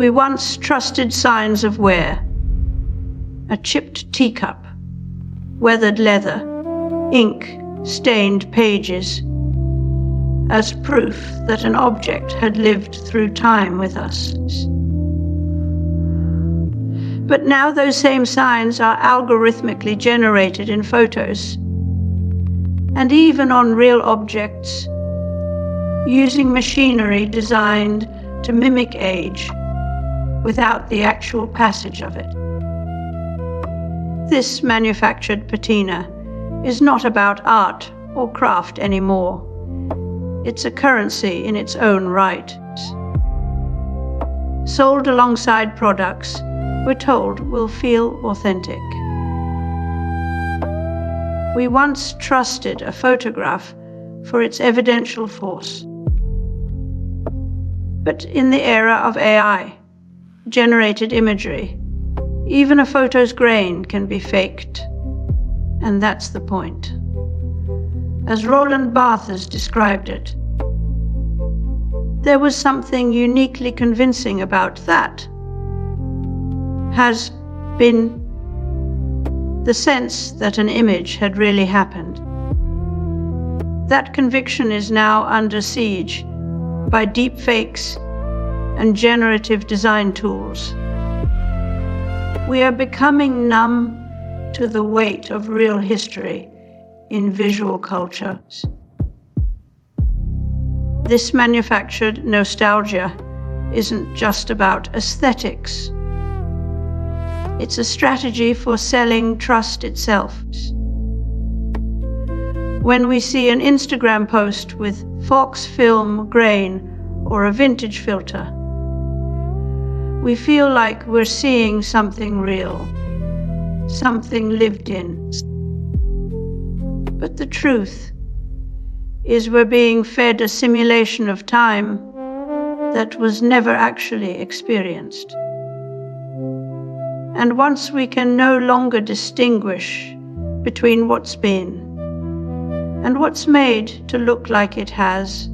We once trusted signs of wear: a chipped teacup, weathered leather, ink, stained pages, as proof that an object had lived through time with us. But now those same signs are algorithmically generated in photos, and even on real objects, using machinery designed to mimic age without the actual passage of it. This manufactured patina is not about art or craft anymore. It's a currency in its own right. Sold alongside products we're told will feel authentic. We once trusted a photograph for its evidential force. But in the era of AI, generated imagery, even a photo's grain can be faked. And that's the point. As Roland Barthes described it, there was something uniquely convincing about that. Has been the sense that an image had really happened. That conviction is now under siege by deep fakes and generative design tools. We are becoming numb to the weight of real history in visual culture. This manufactured nostalgia isn't just aesthetics. It's a strategy for selling trust itself. When we see an Instagram post with Fox film grain or a vintage filter, we feel like we're seeing something real, something lived in. But the truth is we're being fed a simulation of time that was never actually experienced. And once we can no longer distinguish between what's been and what's made to look like it has,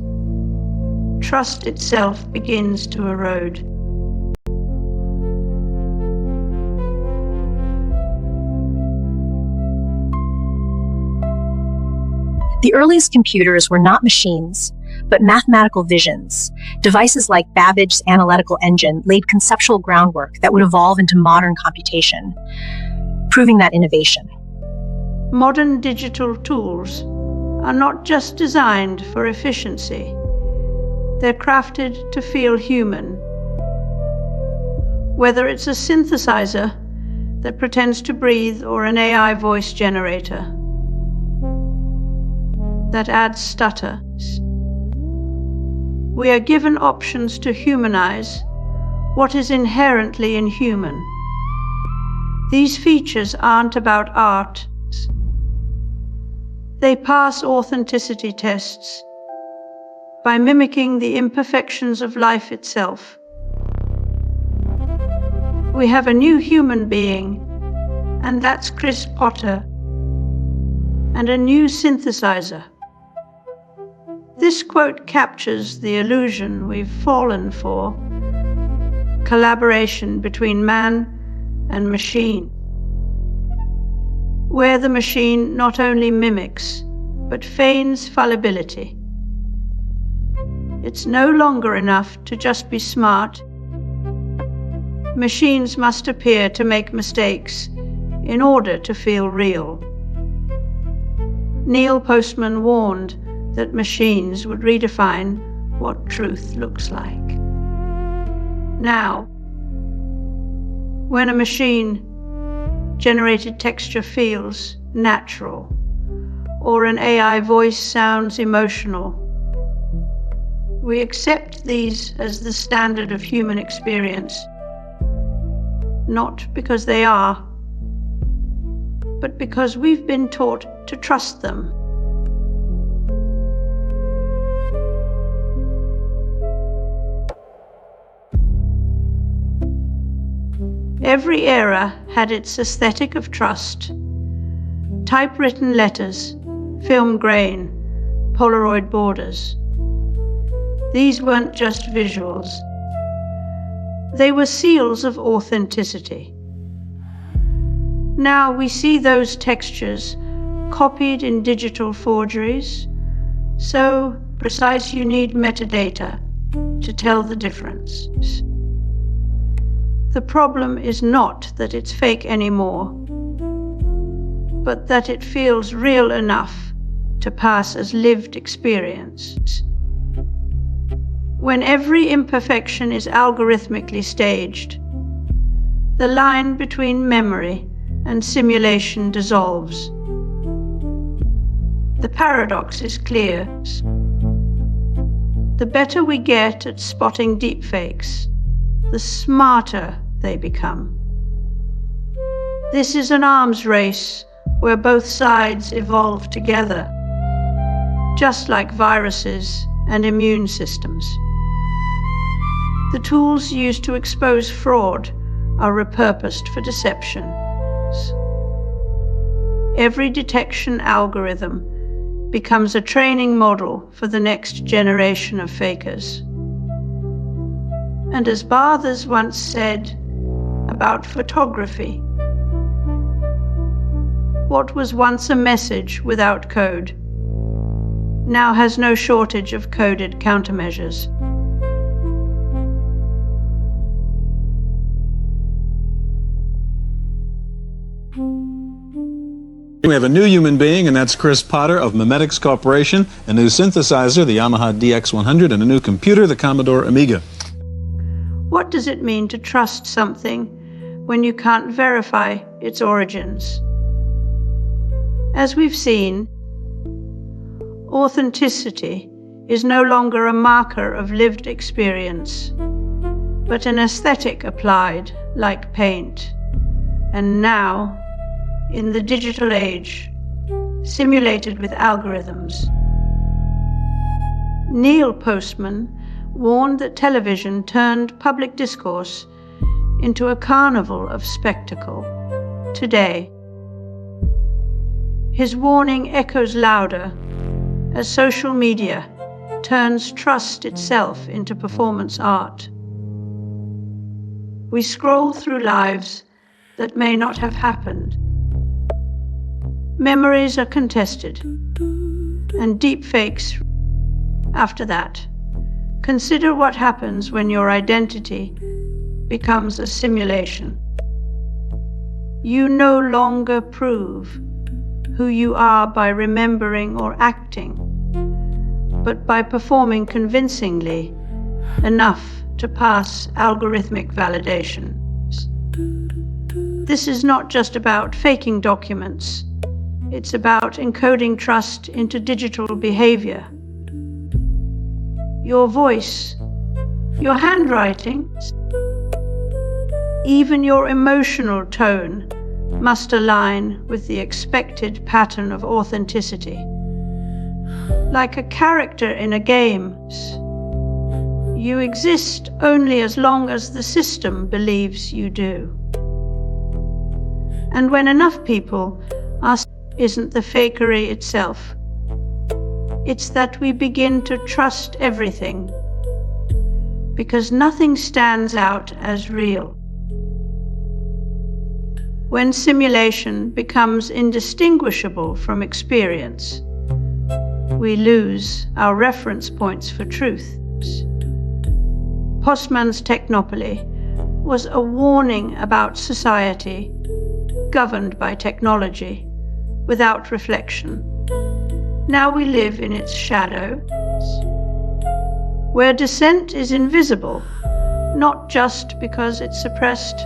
trust itself begins to erode. The earliest computers were not machines, but mathematical visions. Devices like Babbage's analytical engine laid conceptual groundwork that would evolve into modern computation, proving that innovation. Modern digital tools are not just designed for efficiency. They're crafted to feel human. Whether it's a synthesizer that pretends to breathe or an AI voice generator that adds stutter, we are given options to humanize what is inherently inhuman. These features aren't about art. They pass authenticity tests by mimicking the imperfections of life itself. We have a new human being, and that's Chris Potter, and a new synthesizer. This quote captures the illusion we've fallen for: collaboration between man and machine, where the machine not only mimics, but feigns fallibility. It's no longer enough to just be smart. Machines must appear to make mistakes in order to feel real. Neil Postman warned that machines would redefine what truth looks like. Now, when a machine-generated texture feels natural, or an AI voice sounds emotional, we accept these as the standard of human experience, not because they are, but because we've been taught to trust them. Every era had its aesthetic of trust. Typewritten letters, film grain, Polaroid borders. These weren't just visuals. They were seals of authenticity. Now we see those textures copied in digital forgeries, so precise you need metadata to tell the difference. The problem is not that it's fake anymore, but that it feels real enough to pass as lived experience. When every imperfection is algorithmically staged, the line between memory and simulation dissolves. The paradox is clear. The better we get at spotting deepfakes, the smarter they become. This is an arms race where both sides evolve together, just like viruses and immune systems. The tools used to expose fraud are repurposed for deception. Every detection algorithm becomes a training model for the next generation of fakers. And as Barthers once said about photography, what was once a message without code now has no shortage of coded countermeasures. We have a new human being, and that's Chris Potter of Memetics Corporation, a new synthesizer, the Yamaha DX100, and a new computer, the Commodore Amiga. What does it mean to trust something when you can't verify its origins? As we've seen, authenticity is no longer a marker of lived experience, but an aesthetic applied like paint. And now, in the digital age, simulated with algorithms. Neil Postman warned that television turned public discourse into a carnival of spectacle. Today, his warning echoes louder as social media turns trust itself into performance art. We scroll through lives that may not have happened. Memories are contested, and deepfakes after that. Consider what happens when your identity becomes a simulation. You no longer prove who you are by remembering or acting, but by performing convincingly enough to pass algorithmic validation. This is not just about faking documents. It's about encoding trust into digital behavior. Your voice, your handwriting, even your emotional tone must align with the expected pattern of authenticity. Like a character in a game, you exist only as long as the system believes you do. And when enough people ask, isn't the fakery itself. It's that we begin to trust everything, because nothing stands out as real. When simulation becomes indistinguishable from experience, we lose our reference points for truth. Postman's Technopoly was a warning about society governed by technology, without reflection. Now we live in its shadow, where dissent is invisible, not just because it's suppressed,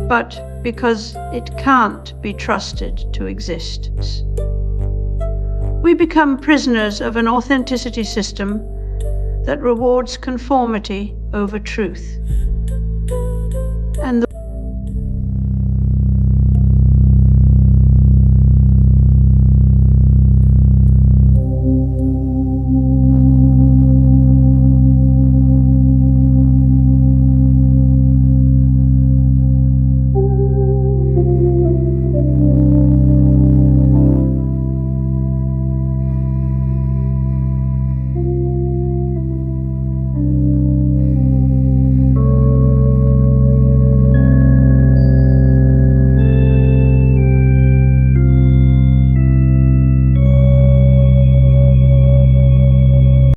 but because it can't be trusted to exist. We become prisoners of an authenticity system that rewards conformity over truth.